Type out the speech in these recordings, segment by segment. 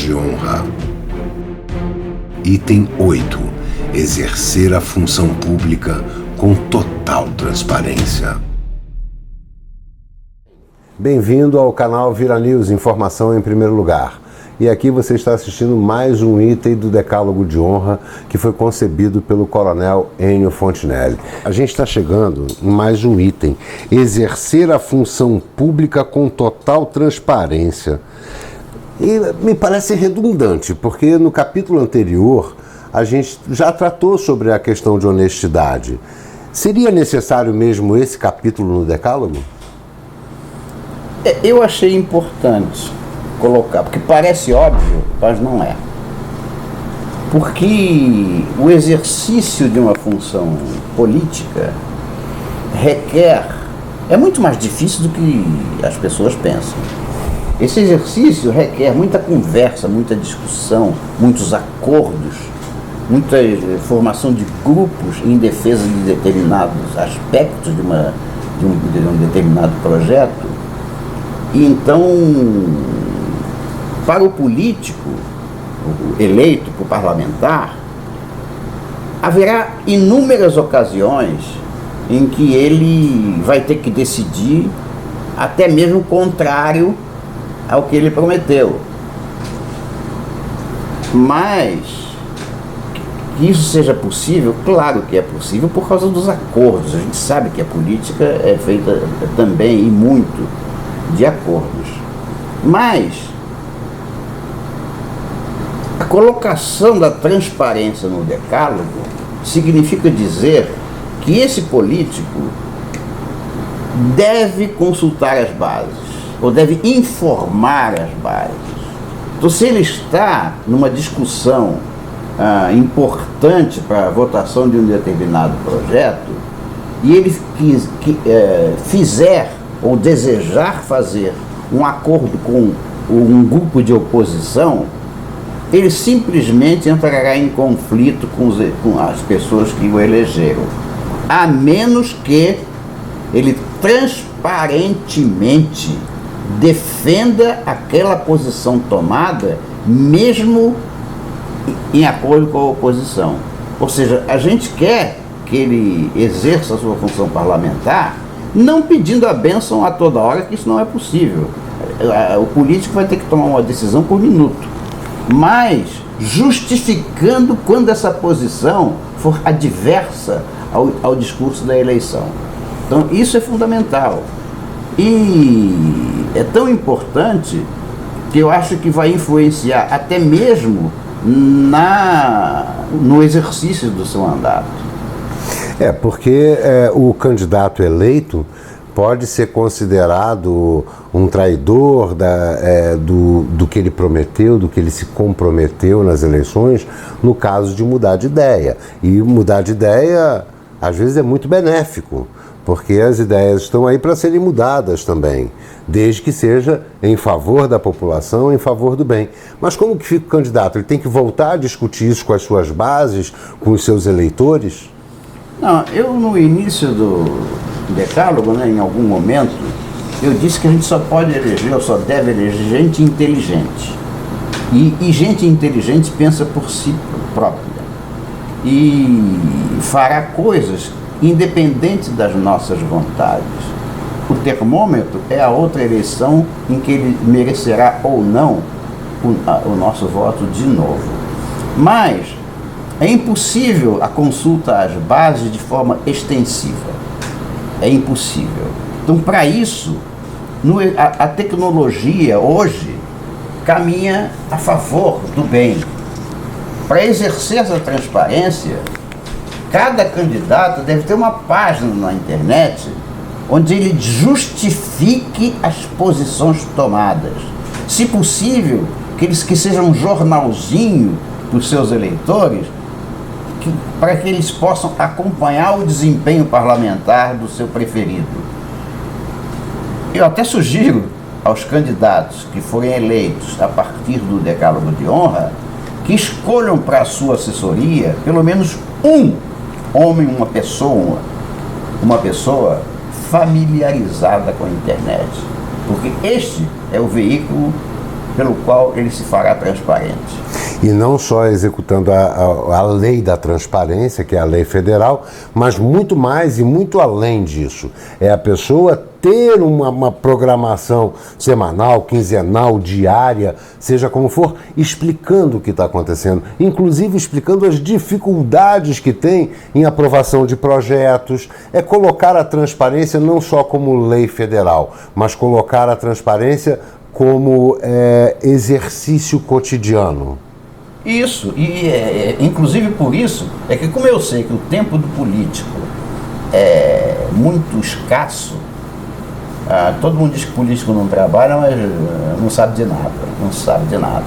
de honra. Item 8. Exercer a função pública com total transparência. Bem-vindo ao canal Vira News, informação em primeiro lugar. E aqui você está assistindo mais um item do Decálogo de Honra que foi concebido pelo Coronel Ennio Fontinelli. A gente está chegando em mais um item, exercer a função pública com total transparência. E me parece redundante, porque no capítulo anterior a gente já tratou sobre a questão de honestidade. Seria necessário mesmo esse capítulo no Decálogo? Eu achei importante colocar, porque parece óbvio, mas não é. Porque o exercício de uma função política é muito mais difícil do que as pessoas pensam. Esse exercício requer muita conversa, muita discussão, muitos acordos, muita formação de grupos em defesa de determinados aspectos de um determinado projeto. E então, para o político, eleito por parlamentar, haverá inúmeras ocasiões em que ele vai ter que decidir até mesmo contrário ao que ele prometeu. Mas que isso seja possível, claro que é possível por causa dos acordos. A gente sabe que a política é feita também e muito de acordos. Mas a colocação da transparência no decálogo significa dizer que esse político deve consultar as bases, ou deve informar as bases. Então, se ele está numa discussão importante para a votação de um determinado projeto, e ele fizer ou desejar fazer um acordo com um grupo de oposição, ele simplesmente entrará em conflito com as pessoas que o elegeram, a menos que ele transparentemente defenda aquela posição tomada, mesmo em acordo com a oposição. Ou seja, a gente quer que ele exerça a sua função parlamentar não pedindo a bênção a toda hora, que isso não é possível. O político vai ter que tomar uma decisão por minuto, mas justificando quando essa posição for adversa ao discurso da eleição. Então, isso é fundamental. E é tão importante que eu acho que vai influenciar até mesmo no exercício do seu mandato. Porque o candidato eleito pode ser considerado um traidor do que ele prometeu, do que ele se comprometeu nas eleições, no caso de mudar de ideia. E mudar de ideia, às vezes, é muito benéfico, porque as ideias estão aí para serem mudadas também, desde que seja em favor da população, em favor do bem. Mas como que fica o candidato? Ele tem que voltar a discutir isso com as suas bases, com os seus eleitores? Não, eu no início do decálogo, em algum momento, eu disse que a gente só pode eleger, ou só deve eleger gente inteligente. E gente inteligente pensa por si própria. E fará coisas independente das nossas vontades. O termômetro é a outra eleição em que ele merecerá ou não o nosso voto de novo. Mas é impossível a consulta às bases de forma extensiva. É impossível. Então, para isso, a tecnologia hoje caminha a favor do bem. Para exercer essa transparência, cada candidato deve ter uma página na internet onde ele justifique as posições tomadas. Se possível, que seja um jornalzinho para os seus eleitores, para que eles possam acompanhar o desempenho parlamentar do seu preferido. Eu até sugiro aos candidatos que forem eleitos a partir do Decálogo de Honra que escolham para a sua assessoria pelo menos um homem, uma pessoa familiarizada com a internet, porque este é o veículo pelo qual ele se fará transparente. E não só executando a lei da transparência, que é a lei federal, mas muito mais e muito além disso. É a pessoa ter uma programação semanal, quinzenal, diária, seja como for, explicando o que está acontecendo, inclusive explicando as dificuldades que tem em aprovação de projetos. É colocar a transparência não só como lei federal, mas colocar a transparência como exercício cotidiano. Isso, e inclusive por isso, é que como eu sei que o tempo do político é muito escasso, todo mundo diz que político não trabalha, mas não sabe de nada.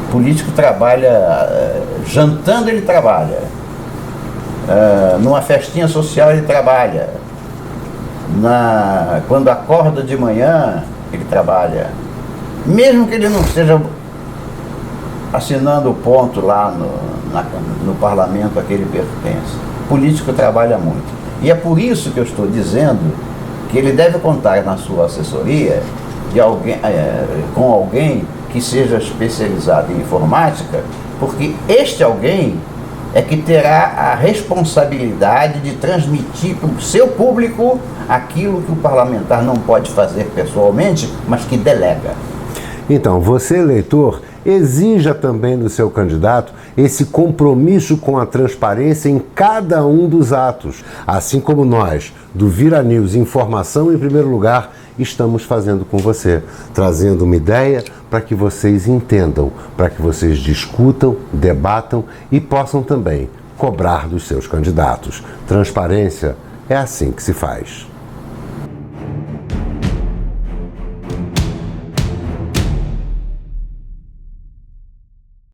O político trabalha, jantando ele trabalha, numa festinha social ele trabalha, quando acorda de manhã ele trabalha, mesmo que ele não esteja assinando o ponto lá no parlamento a que ele pertence. O político trabalha muito. E é por isso que eu estou dizendo que ele deve contar na sua assessoria com alguém que seja especializado em informática, porque este alguém é que terá a responsabilidade de transmitir para o seu público aquilo que o parlamentar não pode fazer pessoalmente, mas que delega. Então, você, eleitor, exija também do seu candidato esse compromisso com a transparência em cada um dos atos. Assim como nós, do Vira News Informação em Primeiro Lugar, estamos fazendo com você, trazendo uma ideia para que vocês entendam, para que vocês discutam, debatam e possam também cobrar dos seus candidatos. Transparência é assim que se faz.